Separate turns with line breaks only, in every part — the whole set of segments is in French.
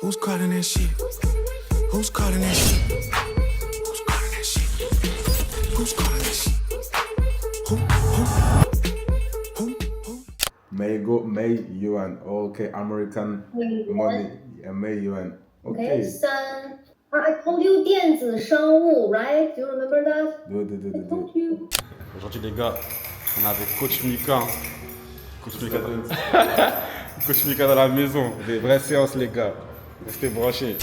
Who's calling that shit? Who's calling that shit? Who's calling that shit? Who's calling that shit? Who?
May Yuan. Okay, American money. Yeah, May Yuan.
Okay,
Okay.
3 I told you 电子商务 right? Do you remember that?
Deux.
I told you.
Aujourd'hui les gars, on est avec Coach Mika. Coach Mika dans la maison. Des vraies séances les gars. Restez branchés.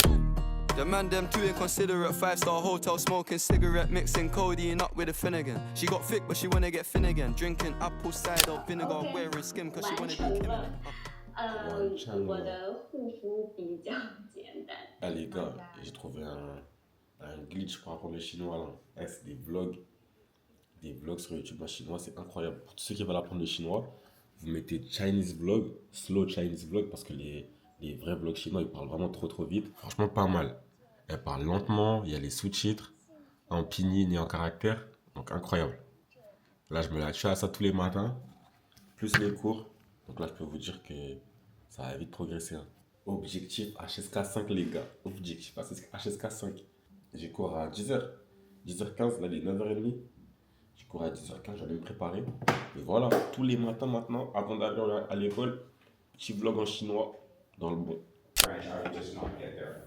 The man them too inconsiderate, 5-star hotel smoking cigarette, mixing codeine up with a Finnegan. She got thick but she wanna get thin again, drinking apple cider vinegar, wearing skim cause she wanna be Kim.
我的护肤比较简单。
Ah les gars, j'ai trouvé un glitch par rapport au chinois là. C'est des vlogs. Des vlogs sur YouTube en chinois, c'est incroyable. Pour tous ceux qui veulent apprendre le chinois, vous mettez Chinese vlog, slow Chinese vlog, parce que les vrais vlogs chinois, ils parlent vraiment trop vite. Franchement, pas mal. Elle parle lentement, il y a les sous-titres, en pinyin et en caractère, donc incroyable. Là, je me la tue à ça tous les matins, plus les cours. Donc là, je peux vous dire que ça va vite progresser. Hein. Objectif HSK5, les gars. Objectif HSK5. J'ai cours à 10h. 10h15, là, il est 9h30. Je cours à 10h15, j'allais me préparer. Et voilà, tous les matins maintenant, avant d'aller à l'école, petit vlog en chinois dans le bon.
French, I would just not get there.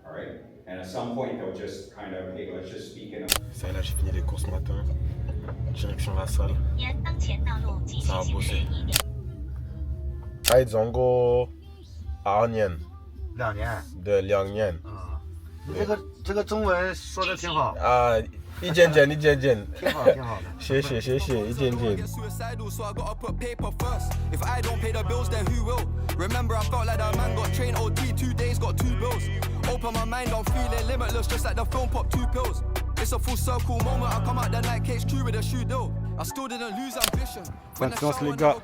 All right? And at some point, they'll just kind of, hey, let's just speak in a...
Ça y est, là, j'ai fini les courses ce matin. Direction la salle. Ça va bosser.
爱中国2年
2年。
的2年
啊，你这个中文说的挺好，
啊，一件件，
挺好的。
谢谢，一件件。
Suicidal, so I gotta put paper first. If I don't pay the bills, then who will? Remember, I felt like that man got trained OT, 2 days, got 2 bills. Open my mind, I'm feeling limitless, just like the film pop 2 pills. It's a full circle moment, I come out the night cage crew with a shoe deal. I still didn't lose ambition.
Bonne séance les gars,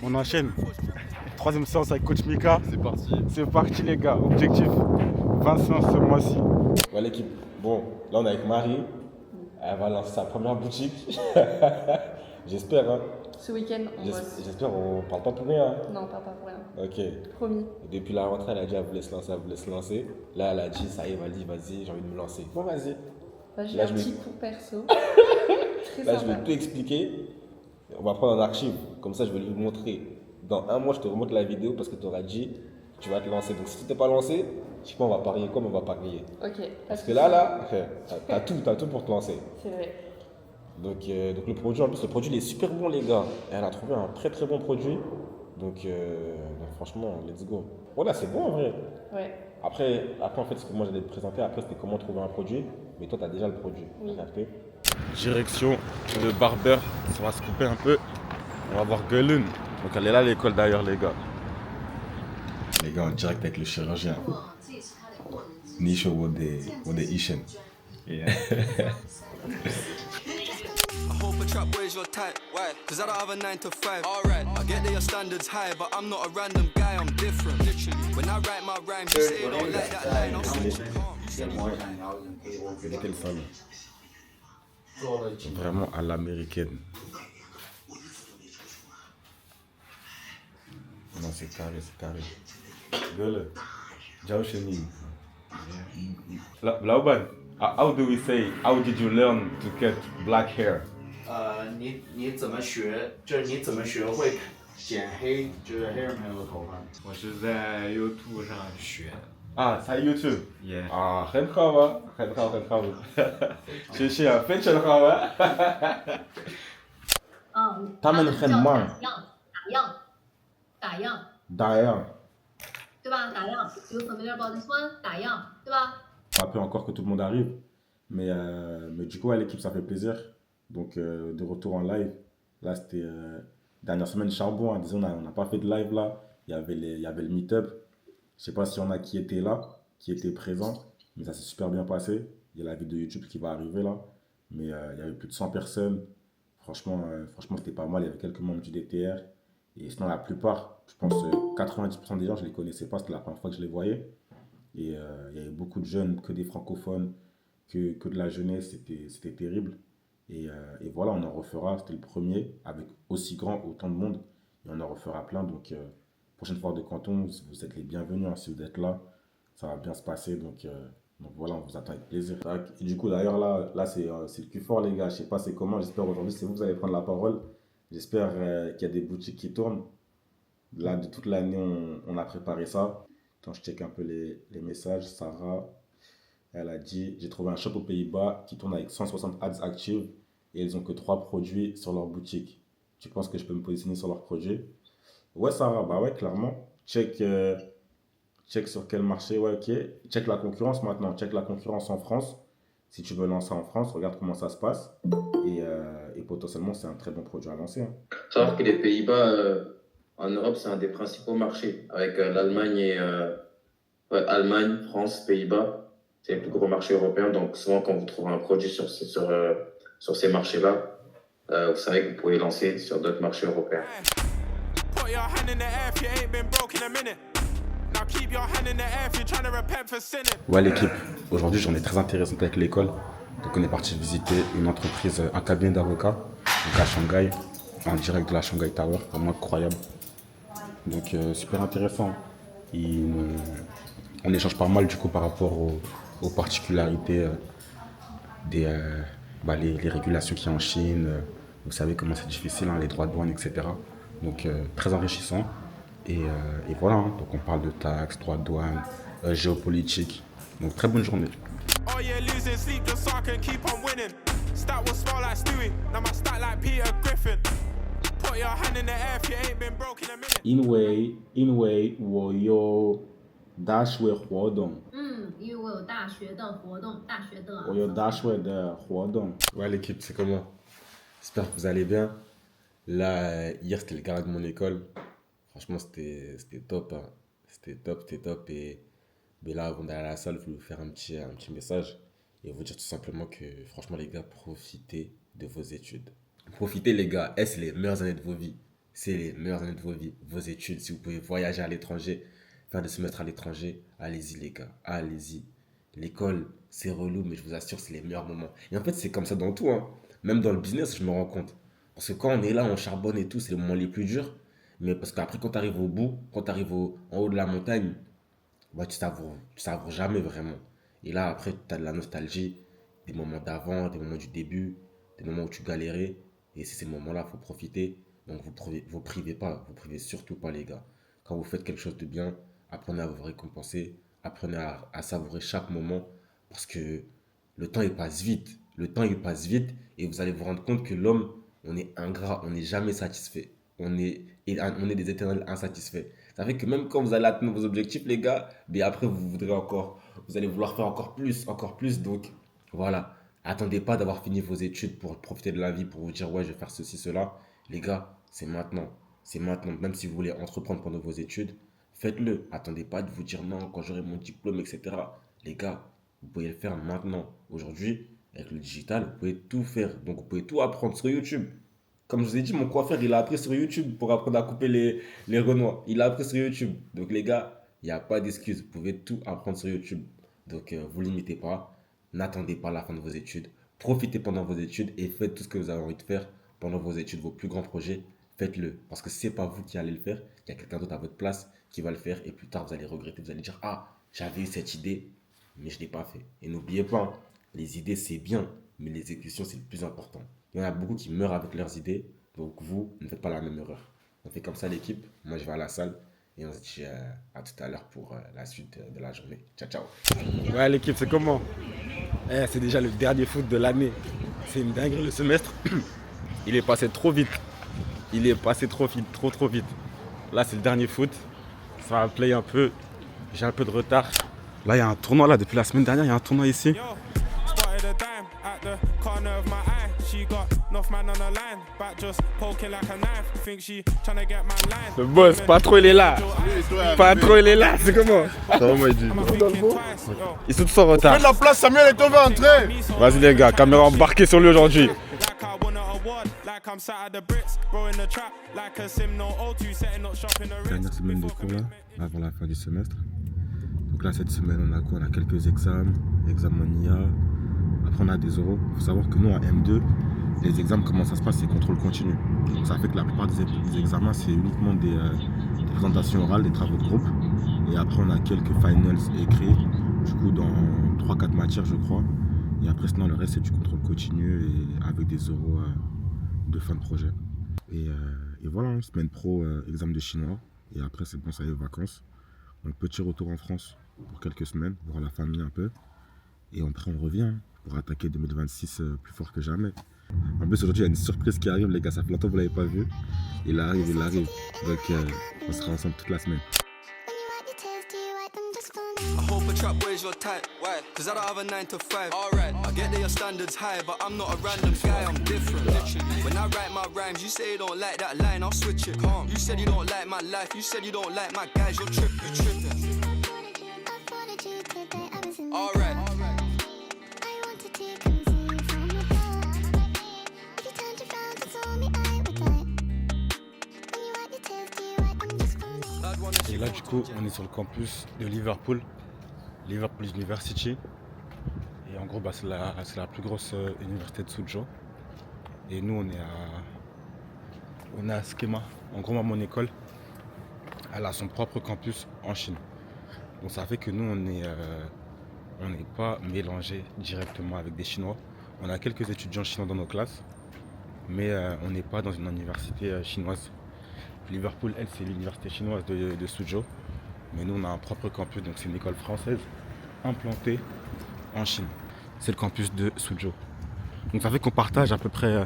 on enchaîne. 3e séance avec Coach Mika. C'est parti les gars, objectif 20 séances ce mois-ci.
Voilà l'équipe. Bon, là on est avec Marie. Elle va lancer sa première boutique. J'espère, hein.
Ce week-end, on bosse.
J'espère, on parle pas pour rien. Hein.
Non, pas pour rien.
Ok.
Promis.
Et depuis la rentrée, elle a dit elle voulait se lancer. Là, elle a dit ça y est, vas-y, j'ai envie de me lancer. Bon, vas-y.
Bah, j'ai
Là,
un
je
petit cours perso. Très
Là,
sympa.
je vais tout expliquer. On va prendre en archive. Comme ça, je vais lui montrer. Dans 1 mois, je te remonte la vidéo parce que tu auras dit tu vas te lancer. Donc, si tu t'es pas lancé, je sais pas, on va parier comme on va parier.
Ok.
Parce que là, t'as tout pour te lancer.
C'est vrai.
Donc le produit, en plus, le produit il est super bon, les gars. Elle a trouvé un très bon produit. Donc franchement, let's go. Voilà, c'est bon en vrai.
Ouais.
Après en fait, ce que moi j'allais te présenter, après c'était comment trouver un produit. Mais toi, tu as déjà le produit.
Oui.
T'as capté?
Direction le barbeur, ça va se couper un peu. On va voir Gueulun. Donc elle est là à l'école d'ailleurs les gars. Les gars en direct avec le chirurgien.
Nisho what the Ishen.
Yeah.
I hope a trap weighs your type. Why? Cause I don't have a 9 to 5. Alright, I get that your standards high, but I'm not a random guy, I'm different. Literally. When I write my rhymes, you say you don't like that line, I'm switching calm.
C'était le salon. Vraiment à l'américaine. Non, c'est carré. Gueule. Ciao Chenille. Lauban, how do we say, how did you learn to get black hair?
你怎么学？就是你怎么学会剪黑，就是 hair metal 的头发？
我是在 YouTube 上学的。
啊，在 YouTube。
Yeah.
啊，很好啊，很好。谢谢啊，非常好啊。他们很忙。
打样，
打样。
对吧？打样，比如 familiar about this one，打样，对吧？
Pas peu encore que tout le monde arrive. Mais du coup, à l'équipe, ça fait plaisir. Donc, de retour en live. Là, c'était dernière semaine charbon. Hein. Disons, on n'a pas fait de live là. Il y avait le meet-up. Je sais pas si on a qui était là, qui était présent. Mais ça s'est super bien passé. Il y a la vidéo YouTube qui va arriver là. Mais il y avait plus de 100 personnes. Franchement, c'était pas mal. Il y avait quelques membres du DTR. Et sinon, la plupart, je pense 90% des gens, je les connaissais pas. C'était la première fois que je les voyais. Et il y avait beaucoup de jeunes, que des francophones, que de la jeunesse, c'était terrible. Et voilà, on en refera, c'était le premier, avec aussi grand, autant de monde. Et on en refera plein, donc prochaine foire de canton, vous êtes les bienvenus, hein, si vous êtes là, ça va bien se passer, donc voilà, on vous attend avec plaisir. Et du coup, d'ailleurs, là c'est le plus fort, les gars, je sais pas c'est comment, j'espère aujourd'hui, c'est vous allez prendre la parole, j'espère qu'il y a des boutiques qui tournent. Là, de toute l'année, on a préparé ça. Quand je check un peu les messages, Sarah, elle a dit, j'ai trouvé un shop aux Pays-Bas qui tourne avec 160 ads actives et ils ont que 3 produits sur leur boutique. Tu penses que je peux me positionner sur leurs produits? Ouais, Sarah, bah ouais, clairement. Check sur quel marché, ouais, ok. Check la concurrence maintenant, check la concurrence en France. Si tu veux lancer en France, regarde comment ça se passe. Et potentiellement, c'est un très bon produit à lancer. Hein.
Savoir que les Pays-Bas, en Europe, c'est un des principaux marchés, avec l'Allemagne et Allemagne, France, Pays-Bas. C'est les plus gros marchés européens. Donc, souvent, quand vous trouvez un produit sur ces marchés-là, vous savez que vous pouvez lancer sur d'autres marchés européens.
Ouais, l'équipe, aujourd'hui, j'en ai très intéressante avec l'école. Donc, on est parti visiter une entreprise, un cabinet d'avocats, donc à Shanghai, en direct de la Shanghai Tower, vraiment incroyable. Donc, super intéressant. On échange pas mal, du coup, par rapport aux particularités les régulations qu'il y a en Chine. Vous savez comment c'est difficile, hein, les droits de douane, etc. Donc, très enrichissant. Et voilà, hein, donc on parle de taxes, droits de douane, géopolitique. Donc, très bonne journée. Inway 我有大学活动。
因为我有大学的活动，大学的。
我有大学的活动。
Ouais, l'équipe, c'est comment? J'espère que vous allez bien. Là, hier, c'était le gala de mon école. Franchement, c'était top. Hein. C'était top. Mais là, avant d'aller à la salle, je voulais vous faire un petit message et vous dire tout simplement que, franchement, les gars, profitez de vos études. Profitez, les gars. C'est les meilleures années de vos vies. C'est les meilleures années de vos vies. Vos études, si vous pouvez voyager à l'étranger, faire des semestres à l'étranger, allez-y, les gars. Allez-y. L'école, c'est relou, mais je vous assure, c'est les meilleurs moments. Et en fait, c'est comme ça dans tout. Hein. Même dans le business, je me rends compte. Parce que quand on est là, on charbonne et tout, c'est les moments les plus durs. Mais parce qu'après, quand tu arrives au bout, quand tu arrives en haut de la montagne, bah, tu savoures jamais vraiment. Et là, après, tu as de la nostalgie, des moments d'avant, des moments du début, des moments où tu galérais. Et c'est ces moments-là, il faut profiter. Donc, vous privez pas, vous privez surtout pas, les gars. Quand vous faites quelque chose de bien, apprenez à vous récompenser, apprenez à savourer chaque moment. Parce que le temps, il passe vite. Le temps, il passe vite. Et vous allez vous rendre compte que l'homme, on est ingrat, on n'est jamais satisfait. On est des éternels insatisfaits. Ça fait que même quand vous allez atteindre vos objectifs, les gars, mais après, vous allez vouloir faire encore plus. Donc, voilà. Attendez pas d'avoir fini vos études pour profiter de la vie, pour vous dire, ouais, je vais faire ceci, cela. Les gars, c'est maintenant. C'est maintenant. Même si vous voulez entreprendre pendant vos études, faites-le. Attendez pas de vous dire, non, quand j'aurai mon diplôme, etc. Les gars, vous pouvez le faire maintenant. Aujourd'hui, avec le digital, vous pouvez tout faire. Donc, vous pouvez tout apprendre sur YouTube. Comme je vous ai dit, mon coiffeur, il a appris sur YouTube pour apprendre à couper les renois. Il a appris sur YouTube. Donc, les gars, il n'y a pas d'excuse. Vous pouvez tout apprendre sur YouTube. Donc, vous ne limitez pas. N'attendez pas la fin de vos études. Profitez pendant vos études et faites tout ce que vous avez envie de faire pendant vos études, vos plus grands projets. Faites-le. Parce que ce n'est pas vous qui allez le faire. Il y a quelqu'un d'autre à votre place qui va le faire. Et plus tard, vous allez regretter. Vous allez dire, ah, j'avais eu cette idée, mais je ne l'ai pas fait. Et n'oubliez pas, hein, les idées, c'est bien, mais l'exécution, c'est le plus important. Il y en a beaucoup qui meurent avec leurs idées, donc vous, ne faites pas la même erreur. On fait comme ça, l'équipe. Moi, je vais à la salle et on se dit à tout à l'heure pour la suite de la journée. Ciao, ciao.
Ouais, l'équipe, c'est comment? C'est déjà le dernier foot de l'année. C'est une dinguerie, le semestre. Il est passé trop vite. Trop vite. Là, c'est le dernier foot. Ça va play un peu. J'ai un peu de retard. Là, il y a un tournoi, là, depuis la semaine dernière, il y a un tournoi ici. Le boss, Patro, il est là. C'est comment? Ça va, moi, il dit. Ils sont tous en retard.
Fais de la place, Samuel est tombé entrer.
Vas-y, les gars, caméra embarquée sur lui aujourd'hui. Dernière semaine de cours, là, avant la fin du semestre. Donc là, cette semaine, on a quoi? On a quelques examens IA. Après, on a des oraux. Il faut savoir que nous, en M2, les examens, comment ça se passe, c'est contrôle continu. Donc ça fait que la plupart des examens, c'est uniquement des des présentations orales, des travaux de groupe. Et après, on a quelques finals écrits, du coup, dans 3-4 matières, je crois. Et après, sinon, le reste, c'est du contrôle continu et avec des oraux de fin de projet. Et voilà, hein, semaine pro, examen de chinois. Et après, c'est bon, ça y est, vacances. Donc, petit retour en France pour quelques semaines, voir la famille un peu. Et après, on revient pour attaquer 2026 plus fort que jamais. En plus, aujourd'hui, il y a une surprise qui arrive, les gars. Ça fait longtemps que vous ne l'avez pas vu. Il arrive. Donc, on sera ensemble toute la semaine.
I hope a trap boy's your type. Why? Cause I don't have a 9 to 5. Alright, I get that your standards high, but I'm not a random guy, I'm different. Literally. When I write my rhymes, you say you don't like that line, I'll switch it. Calm. You said you don't like my life, you said you don't like my guys, you're tripping. Alright.
Et là, du coup, on est sur le campus de Liverpool University. Et en gros, bah, c'est la plus grosse université de Suzhou. Et nous, on est à Schema. En gros, mon école, elle a son propre campus en Chine. Donc ça fait que nous, on n'est pas mélangés directement avec des Chinois. On a quelques étudiants chinois dans nos classes, mais on n'est pas dans une université chinoise. Liverpool, elle, c'est l'université chinoise de Suzhou. Mais nous, on a un propre campus, donc c'est une école française implantée en Chine. C'est le campus de Suzhou. Donc ça fait qu'on partage à peu près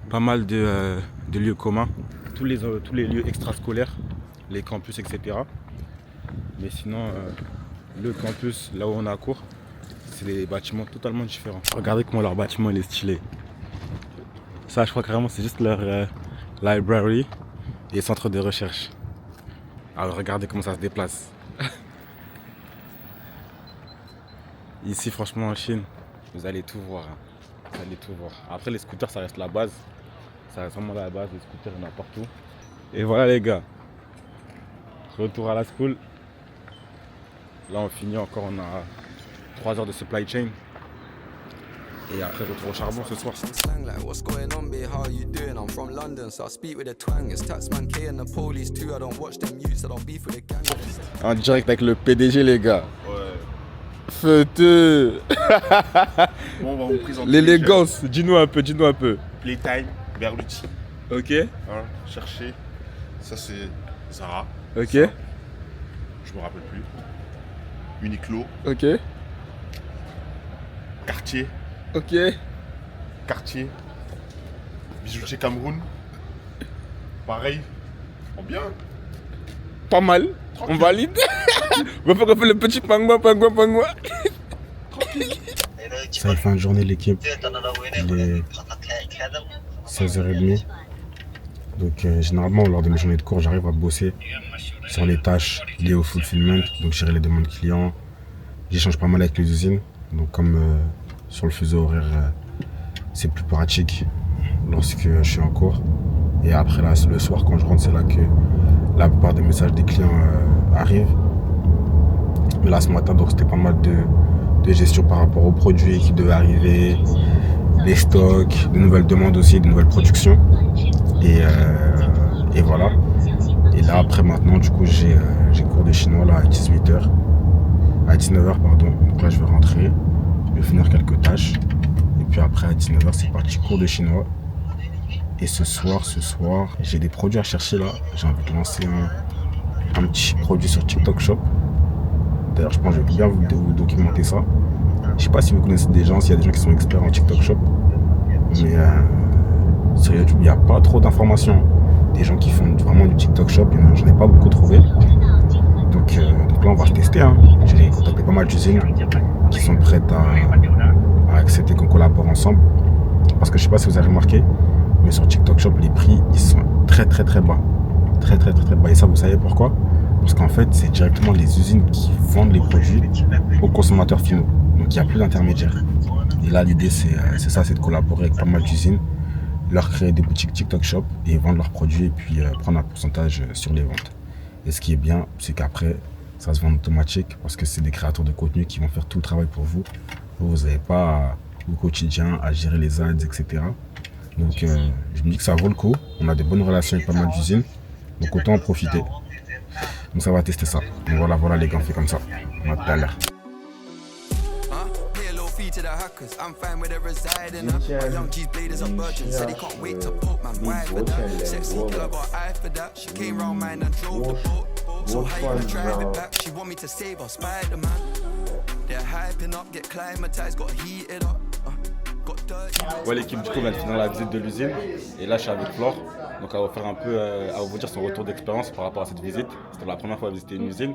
pas mal de lieux communs. Tous les lieux extrascolaires, les campus, etc. Mais sinon, le campus, là où on a cours, c'est des bâtiments totalement différents. Regardez comment leur bâtiment il est stylé. Ça, je crois carrément, c'est juste leur library et centre de recherche. Alors regardez comment ça se déplace. Ici, franchement, en Chine, vous allez tout voir. Hein. Vous allez tout voir. Après, les scooters, ça reste la base. Ça reste vraiment la base. Les scooters, il y en a partout. Et voilà, les gars. Retour à la school. Là, on finit encore. On a 3 heures de supply chain. Et après, retour au charbon ce soir. En direct avec le PDG, les gars.
Ouais.
Feuteux.
Bon, on va vous présenter.
L'élégance, dis-nous un peu.
Playtime, Berluti.
Ok.
Hein, cherchez. Ça, c'est Zara.
Ok.
Ça, je me rappelle plus. Uniqlo.
Ok.
Cartier.
Ok.
Cartier. Bijoutier Cameroun. Pareil. En bien.
Pas mal. Tranquille. On valide. On va faire le petit pangouin. Ça fait fin de journée l'équipe. Il est 16h30. Donc généralement lors de mes journées de cours, j'arrive à bosser sur les tâches liées au fulfillment. Donc gérer les demandes clients. J'échange pas mal avec les usines. Donc comme sur le fuseau horaire, c'est plus pratique lorsque je suis en cours. Et après là, le soir quand je rentre, c'est là que la plupart des messages des clients arrivent. Mais là ce matin, donc c'était pas mal de gestion par rapport aux produits qui devaient arriver, les stocks, de nouvelles demandes aussi, de nouvelles productions. Et voilà. Et là après maintenant, du coup, j'ai cours de chinois là à 18h. À 19h, pardon. Donc là je vais rentrer, je vais finir quelques tâches. Et puis après à 19h, c'est parti, cours de chinois. Et ce soir, j'ai des produits à chercher là. J'ai envie de lancer un petit produit sur TikTok Shop. D'ailleurs, je pense que je vais bien vous documenter ça. Je sais pas si vous connaissez des gens, s'il y a des gens qui sont experts en TikTok Shop. Mais sur YouTube, il n'y a pas trop d'informations. Des gens qui font vraiment du TikTok Shop, j'en ai pas beaucoup trouvé. Donc là, on va se tester. Hein. J'ai contacté pas mal d'usines qui sont prêtes à accepter qu'on collabore ensemble. Parce que je sais pas si vous avez remarqué, mais sur TikTok Shop, les prix, ils sont très bas. Très bas. Et ça, vous savez pourquoi? Parce qu'en fait, c'est directement les usines qui vendent les produits aux consommateurs finaux. Donc, il n'y a plus d'intermédiaires. Et là, l'idée, c'est ça, c'est de collaborer avec pas mal d'usines, leur créer des boutiques TikTok Shop et vendre leurs produits et puis prendre un pourcentage sur les ventes. Et ce qui est bien, c'est qu'après, ça se vend automatique parce que c'est des créateurs de contenu qui vont faire tout le travail pour vous. Vous n'avez pas au quotidien à gérer les ads, etc. Donc, je me dis que ça vaut le coup. On a de bonnes relations avec pas mal d'usines. Donc, autant en profiter. Donc ça va tester ça. Donc voilà les gars, on fait comme ça. On va tout à l'heure.
Pay a little fee to the hackers. I'm fine with the residing. My young G's bladers are virgin. Said he can't wait to poke my wife for that. Sexy girl, I got eye for that. She came round mine and drove the boat. So how you gonna drive it back? She want me to save her, Spider-Man. They're hyping up, get climatized, got heated up. Got dirty.
Ouais l'équipe, du coup on vient de finir la visite de l'usine. Et là je suis avec Flore. Donc elle va faire un peu, elle va vous dire son retour d'expérience par rapport à cette visite. C'était la première fois à visiter une usine.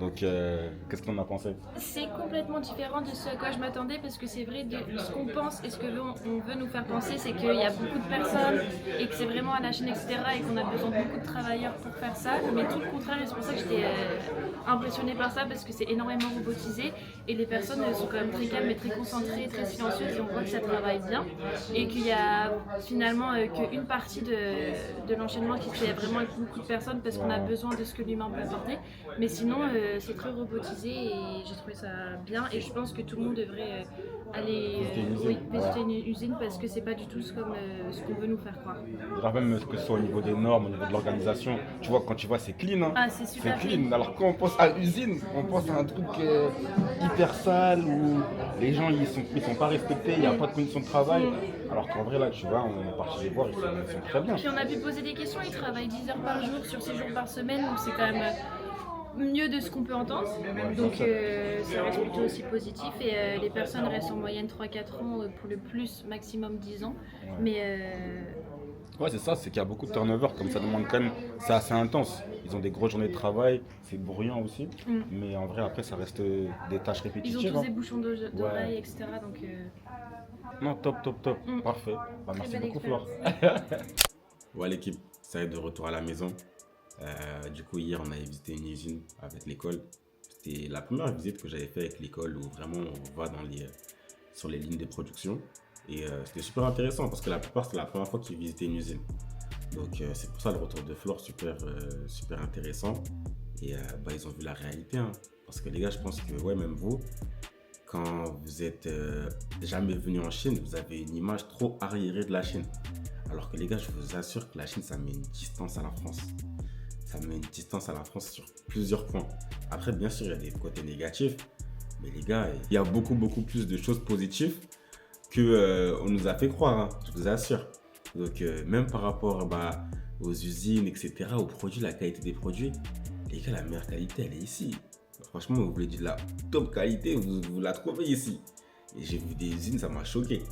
Donc qu'est-ce qu'on a pensé?
C'est complètement différent de ce à quoi je m'attendais parce que c'est vrai, de ce qu'on pense et ce que on veut nous faire penser, c'est qu'il y a beaucoup de personnes et que c'est vraiment à la chaîne, etc. et qu'on a besoin de beaucoup de travailleurs pour faire ça. Mais tout le contraire, et c'est pour ça que j'étais impressionnée par ça parce que c'est énormément robotisé et les personnes sont quand même très calmes et très concentrées, très silencieuses et on voit que ça travaille bien et qu'il y a finalement qu'une partie de l'enchaînement qui se fait vraiment avec beaucoup de personnes parce qu'on a besoin de ce que l'humain peut apporter. Mais sinon, c'est très robotisé et j'ai trouvé ça bien et je pense que tout le monde devrait aller visiter une usine parce que c'est pas du tout comme ce qu'on veut nous faire croire.
Alors même que ce soit au niveau des normes, au niveau de l'organisation, tu vois quand tu vois c'est clean, hein.
Ah, c'est super
clean. Alors quand on pense à usine, on pense à un truc hyper sale où les gens ils sont pas respectés, il n'y a pas de conditions de travail. Alors qu'en vrai là tu vois, on est parti les voir, ils sont très bien.
Puis on a pu poser des questions, ils travaillent 10 heures par jour sur 6 jours par semaine donc c'est quand même mieux de ce qu'on peut entendre, donc ça reste plutôt aussi positif et les personnes restent en moyenne 3-4 ans pour le plus, maximum 10 ans, mais...
Ouais c'est ça, c'est qu'il y a beaucoup de turnover, comme ça demande quand même, c'est assez intense, ils ont des grosses journées de travail, c'est bruyant aussi, mais en vrai après ça reste des tâches répétitives.
Ils ont tous des bouchons d'oreilles, etc. Donc,
non, top, parfait, bah, merci beaucoup Flore. Ouais l'équipe, ça y est de retour à la maison. Du coup hier on avait visité une usine avec l'école. C'était la première visite que j'avais fait avec l'école où vraiment on va sur les lignes de production et c'était super intéressant parce que la plupart c'est la première fois qu'ils visitaient une usine. Donc c'est pour ça le retour de Flore super intéressant et ils ont vu la réalité hein. Parce que les gars je pense que ouais même vous quand vous êtes jamais venu en Chine vous avez une image trop arriérée de la Chine. Alors que les gars je vous assure que la Chine ça met une distance à la France. Ça met une distance à la France sur plusieurs points. Après, bien sûr, il y a des côtés négatifs. Mais les gars, il y a beaucoup plus de choses positives qu'on nous a fait croire, hein, je vous assure. Donc, même par rapport aux usines, etc., aux produits, la qualité des produits, les gars, la meilleure qualité, elle est ici. Franchement, vous voulez dire de la top qualité, vous la trouvez ici. Et j'ai vu des usines, ça m'a choqué.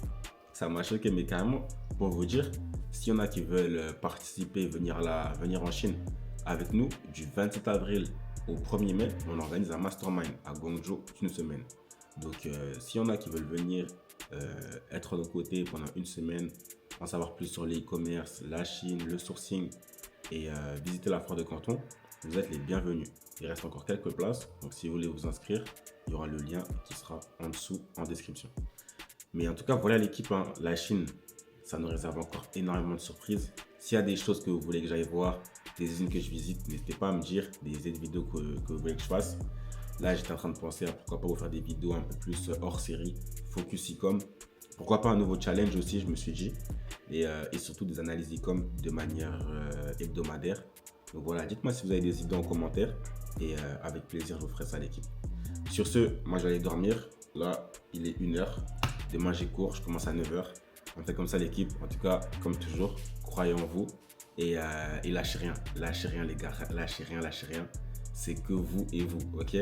Ça m'a choqué, mais carrément, pour vous dire, s'il y en a qui veulent participer, venir en Chine, avec nous, du 27 avril au 1er mai, on organise un mastermind à Guangzhou d'une semaine. Donc, s'il y en a qui veulent venir être de nos côtés pendant une semaine, en savoir plus sur l'e-commerce, la Chine, le sourcing et visiter la foire de Canton, vous êtes les bienvenus. Il reste encore quelques places, donc si vous voulez vous inscrire, il y aura le lien qui sera en dessous en description. Mais en tout cas, voilà l'équipe, hein. La Chine, ça nous réserve encore énormément de surprises. S'il y a des choses que vous voulez que j'aille voir, des usines que je visite, n'hésitez pas à me dire, des idées de vidéos que vous voulez que je fasse. Là, j'étais en train de penser à pourquoi pas vous faire des vidéos un peu plus hors série, focus e-com. Pourquoi pas un nouveau challenge aussi, je me suis dit. Et surtout des analyses e-com de manière hebdomadaire. Donc voilà, dites-moi si vous avez des idées en commentaire. Et avec plaisir, je vous ferai ça à l'équipe. Sur ce, moi je vais aller dormir. Là, il est 1h. Demain, j'ai cours, je commence à 9h. On fait comme ça l'équipe. En tout cas, comme toujours, croyez en vous. Et lâchez rien les gars, lâchez rien, c'est que vous et vous, ok?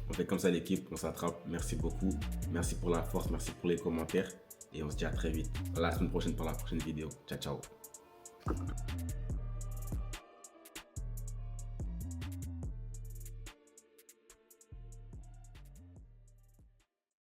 On fait comme ça l'équipe, on s'attrape, merci beaucoup, merci pour la force, merci pour les commentaires et on se dit à très vite, à la semaine prochaine pour la prochaine vidéo, ciao ciao.